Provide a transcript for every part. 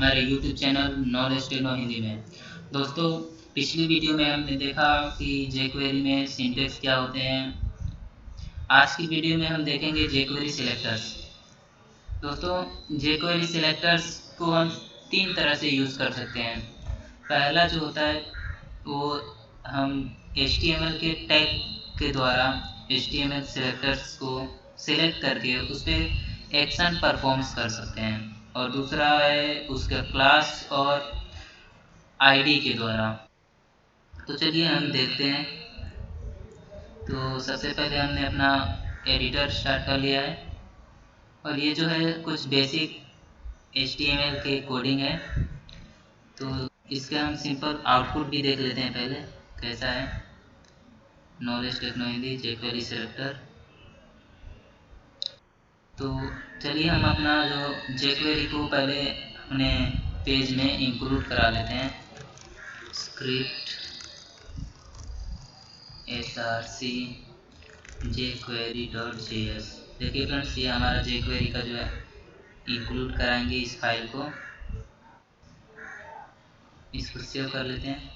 हमारे YouTube channel knowledge techno Hindi में। दोस्तों, पिछली वीडियो में हमने देखा कि jQuery में सिंटैक्स क्या होते हैं। आज की वीडियो में हम देखेंगे jQuery सिलेक्टर्स। दोस्तों, jQuery सिलेक्टर्स को हम तीन तरह से यूज़ कर सकते हैं। पहला जो होता है वो हम HTML के टैग के द्वारा HTML सिलेक्टर्स को सिलेक्ट करके उस पर एक्शन परफॉर्म्स कर सकते हैं, और दूसरा है उसका क्लास और आईडी के द्वारा। तो चलिए हम देखते हैं। तो सबसे पहले हमने अपना एडिटर स्टार्ट कर लिया है, और ये जो है कुछ बेसिक HTML के कोडिंग है। तो इसका हम सिंपल आउटपुट भी देख लेते हैं पहले कैसा है। Knowledge techno Hindi jQuery selector. तो चलिए हम अपना जो jQuery को पहले अपने पेज में इंक्लूड करा लेते हैं। Script src jQuery.js। देखिए फ्रेंड्स, ये हमारा jQuery का जो है इंक्लूड कराएंगे इस फाइल को। इसको सेव कर लेते हैं,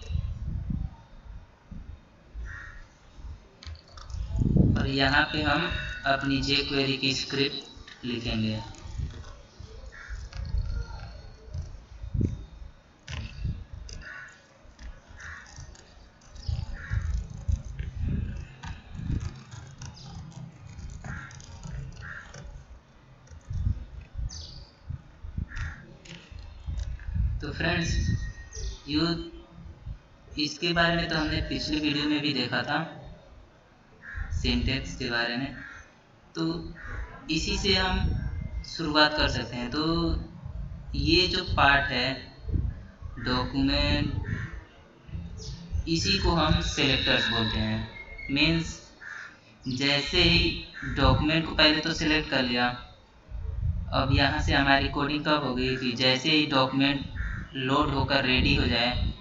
और यहाँ पे हम अपनी jQuery की स्क्रिप्ट लिखेंगे। तो फ्रेंड्स, इसके बारे में तो हमने पिछली वीडियो में भी देखा था, सिंटैक्स के बारे में। तो इसी से हम शुरुआत कर सकते हैं। तो ये जो पार्ट है डॉक्यूमेंट, इसी को हम सेलेक्टर्स बोलते हैं। मीन्स जैसे ही डॉक्यूमेंट को पहले तो सिलेक्ट कर लिया, अब यहाँ से हमारी कोडिंग कब होगी कि जैसे ही डॉक्यूमेंट लोड होकर रेडी हो जाए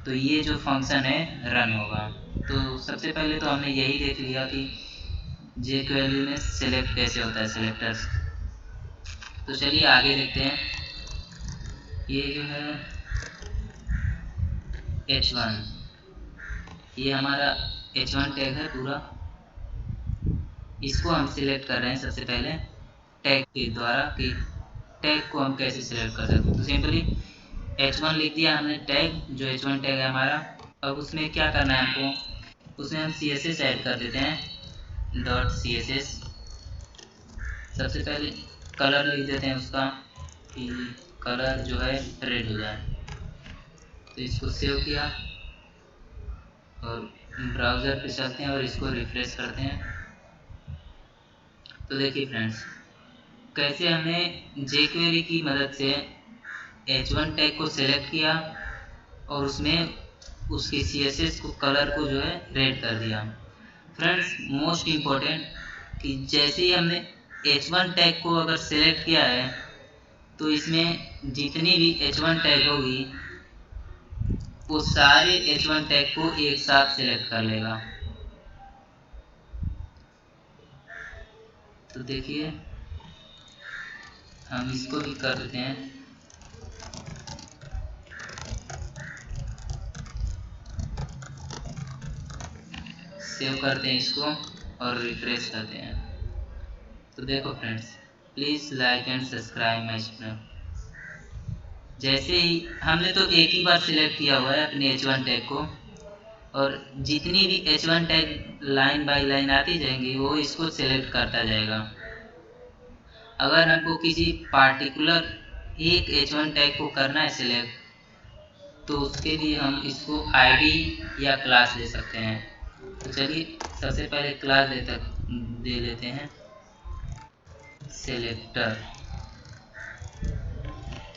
तो ये जो फंक्शन है रन होगा। तो सबसे पहले तो हमने यही देख लिया कि jQuery में सेलेक्ट कैसे होता है सिलेक्टर्स। तो चलिए आगे देखते हैं। ये जो है H1, ये हमारा H1 टैग है पूरा। इसको हम सिलेक्ट कर रहे हैं सबसे पहले टैग के द्वारा कि टैग को हम कैसे सिलेक्ट कर सकते हैं। तो सिंपली H1 लिख दिया हमने टैग, जो H1 टैग है हमारा। अब उसमें क्या करना है हमको, उसमें हम CSS ऐड कर देते हैं। .css। सबसे पहले कलर लिख देते हैं उसका कि कलर जो है रेड हो जाए। तो इसको सेव किया और ब्राउज़र पे चलते हैं और इसको रिफ्रेश करते हैं। तो देखिए फ्रेंड्स, कैसे हमने jQuery की मदद से H1 टैग को सिलेक्ट किया और उसमें उसके CSS को कलर को जो है रेड कर दिया। फ्रेंड्स, मोस्ट इम्पोर्टेंट कि जैसे ही हमने H1 टैग को अगर सिलेक्ट किया है तो इसमें जितनी भी H1 टैग होगी वो सारे H1 टैग को एक साथ सिलेक्ट कर लेगा। तो देखिए हम इसको भी कर देते हैं। सेव करते हैं इसको और रिफ्रेश करते हैं। तो देखो friends, please like and subscribe my channel. जैसे ही हमने तो एक ही बार सिलेक्ट किया हुआ है अपने H1 टैग को, और जितनी भी H1 tag line by line आती जाएंगी वो इसको सिलेक्ट करता जाएगा। अगर हमको किसी पार्टिकुलर एक H1 टैग को करना है सिलेक्ट, तो उसके लिए हम इसको आईडी या क्लास दे सकते हैं। तो चलिए सबसे पहले क्लास दे लेते हैं सेलेक्टर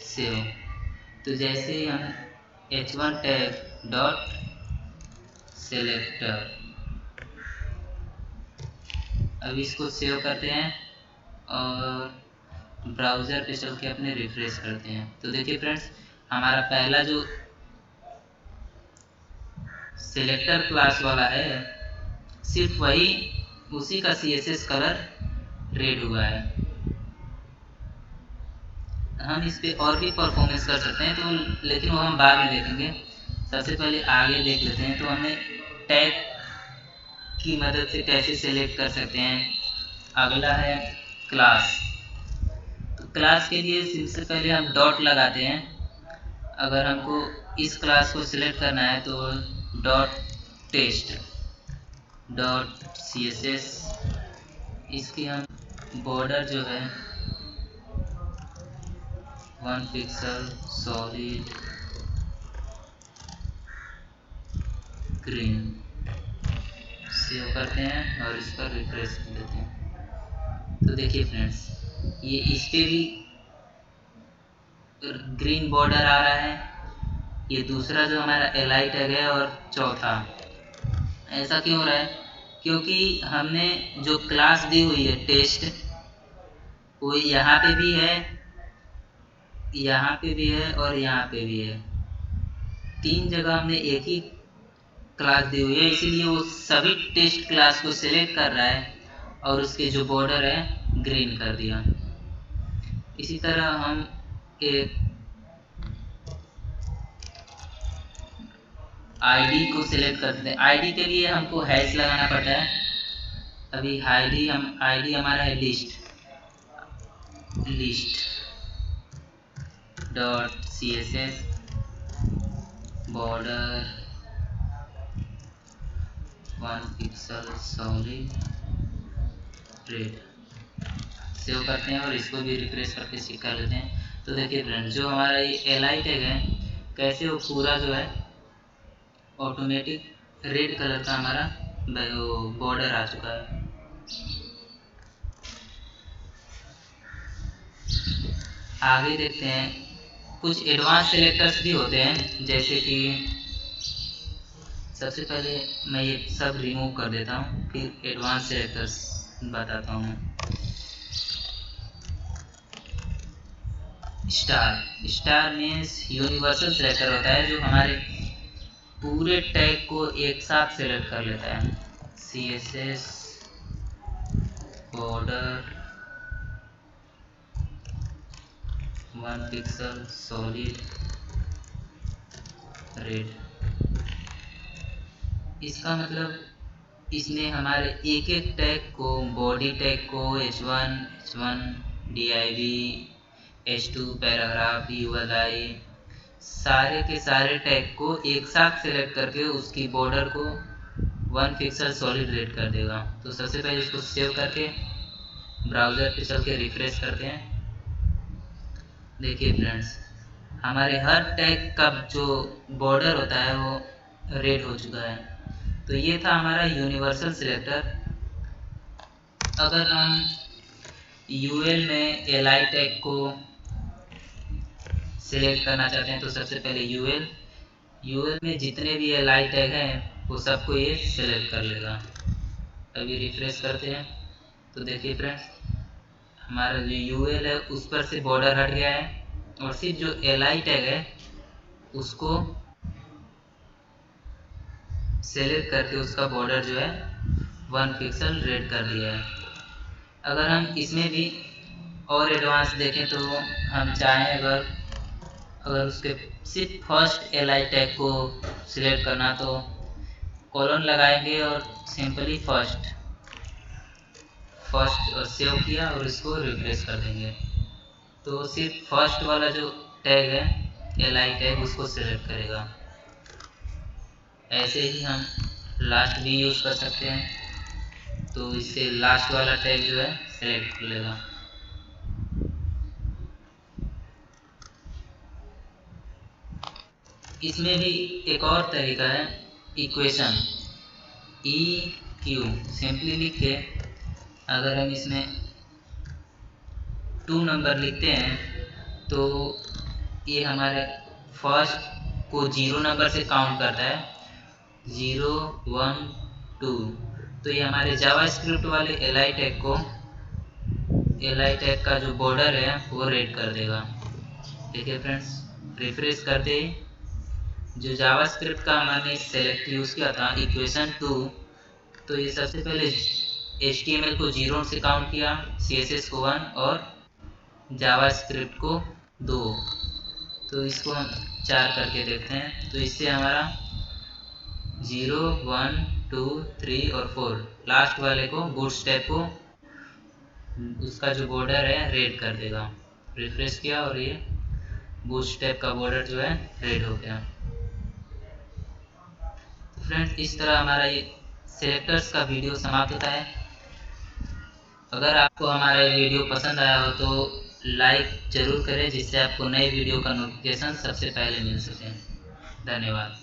सेव। तो जैसे ही हम H1 टैग डॉट सेलेक्टर, अब इसको सेव करते हैं और ब्राउज़र पे चल के अपने रिफ्रेश करते हैं। तो देखिए फ्रेंड्स, हमारा पहला जो सेलेक्टर क्लास वाला है सिर्फ वही, उसी का CSS कलर रेड हुआ है। हम इस पे और भी परफॉर्मेंस कर सकते हैं, तो लेकिन वो हम बाद में देखेंगे। सबसे पहले आगे देख लेते हैं, तो हमें टैग की मदद से कैसे सेलेक्ट कर सकते हैं। अगला है क्लास। तो क्लास के लिए सबसे पहले हम डॉट लगाते हैं। अगर हमको इस क्लास को सिलेक्ट करना है तो डॉट टेस्ट डॉट CSS, इसकी हम बॉर्डर जो है 1 पिक्सल सॉलिड ग्रीन सेव करते हैं और इस पर रिफ्रेश कर देते हैं। तो देखिए फ्रेंड्स, ये इस पे भी ग्रीन बॉर्डर आ रहा है। ये दूसरा जो हमारा एलआई टैग है और चौथा। ऐसा क्यों हो रहा है? क्योंकि हमने जो क्लास दी हुई है टेस्ट, वो यहाँ पे भी है, यहाँ पे भी है और यहाँ पे भी है। 3 जगह हमने एक ही क्लास दी हुई है, इसीलिए वो सभी टेस्ट क्लास को सिलेक्ट कर रहा है और उसके जो बॉर्डर है ग्रीन कर दिया। इसी तरह हम एक आईडी को सिलेक्ट करते हैं। आईडी के लिए हमको हैश लगाना पड़ता है। अभी आईडी हमारा है list dot CSS border 1 pixel solid red save करते हैं और इसको भी रिफ्रेश करके चेक कर लेते हैं। तो देखिए फ्रेंड्स, जो हमारा ये एलआई टैग है, कैसे वो पूरा जो है ऑटोमेटिक रेड कलर का हमारा बॉर्डर आ चुका है। आगे देखते हैं, कुछ एडवांस सेलेक्टर्स भी होते हैं, जैसे कि सबसे पहले मैं ये सब रिमूव कर देता हूँ, फिर एडवांस सेलेक्टर्स बताता हूँ। स्टार मीन्स यूनिवर्सल सेलेक्टर होता है, जो हमारे पूरे टैग को एक साथ सेलेक्ट कर लेता है। CSS border 1 pixel solid red. इसका मतलब इसने हमारे एक एक टैग को, बॉडी टैग को H1 div H2 paragraph ULI, सारे के सारे टैग को एक साथ सेलेक्ट करके उसकी बॉर्डर को 1 पिक्सल सॉलिड रेड कर देगा। तो सबसे पहले इसको सेव करके ब्राउज़र पे चल के रिफ्रेश करते हैं। देखिए फ्रेंड्स, हमारे हर टैग का जो बॉर्डर होता है वो रेड हो चुका है। तो ये था हमारा यूनिवर्सल सिलेक्टर। अगर हम UL में एलआई टैग को सिलेक्ट करना चाहते हैं तो सबसे पहले UL में जितने भी एलआई टैग हैं वो सबको ये सिलेक्ट कर लेगा। अभी रिफ्रेश करते हैं तो देखिए फ्रेंड्स, हमारा जो UL है उस पर से बॉर्डर हट गया है और सिर्फ जो एलआई टैग है उसको सेलेक्ट करके उसका बॉर्डर जो है 1 पिक्सल रेड कर दिया है। अगर हम इसमें भी और एडवांस देखें तो हम चाहें अगर उसके सिर्फ फर्स्ट एलआई टैग को सिलेक्ट करना तो कॉलन लगाएंगे और सिंपली फर्स्ट और सेव किया और इसको रिफ्रेश कर देंगे। तो सिर्फ फर्स्ट वाला जो टैग है एलआई टैग उसको सिलेक्ट करेगा। ऐसे ही हम लास्ट भी यूज़ कर सकते हैं, तो इससे लास्ट वाला टैग जो है सेलेक्ट कर लेगा। इसमें भी एक और तरीका है, इक्वेशन EQ सिंपली लिख के अगर हम इसमें 2 नंबर लिखते हैं तो ये हमारे फर्स्ट को 0 नंबर से काउंट करता है, 0 1 2। तो ये हमारे जावास्क्रिप्ट वाले एलआई टैग का जो बॉर्डर है वो रेड कर देगा। देखिए फ्रेंड्स, रिफ्रेश करते ही जो जावास्क्रिप्ट का हमने सेलेक्ट यूज़ किया था इक्वेशन 2, तो ये सबसे पहले HTML को 0 से काउंट किया, CSS को 1 और जावास्क्रिप्ट को 2, तो इसको हम 4 करके देखते हैं। तो इससे हमारा 0, 1, 2, 3 और 4 लास्ट वाले को बूटस्ट्रैप को उसका जो बॉर्डर है रेड कर देगा। रिफ्रेश किया और ये बूटस्ट्रैप का बॉर्डर जो है रेड हो गया। तो फ्रेंड्स इस तरह हमारा ये सिलेक्टर्स का वीडियो समाप्त होता है। अगर आपको हमारा ये वीडियो पसंद आया हो तो लाइक ज़रूर करें, जिससे आपको नए वीडियो का नोटिफिकेशन सबसे पहले मिल सके। धन्यवाद।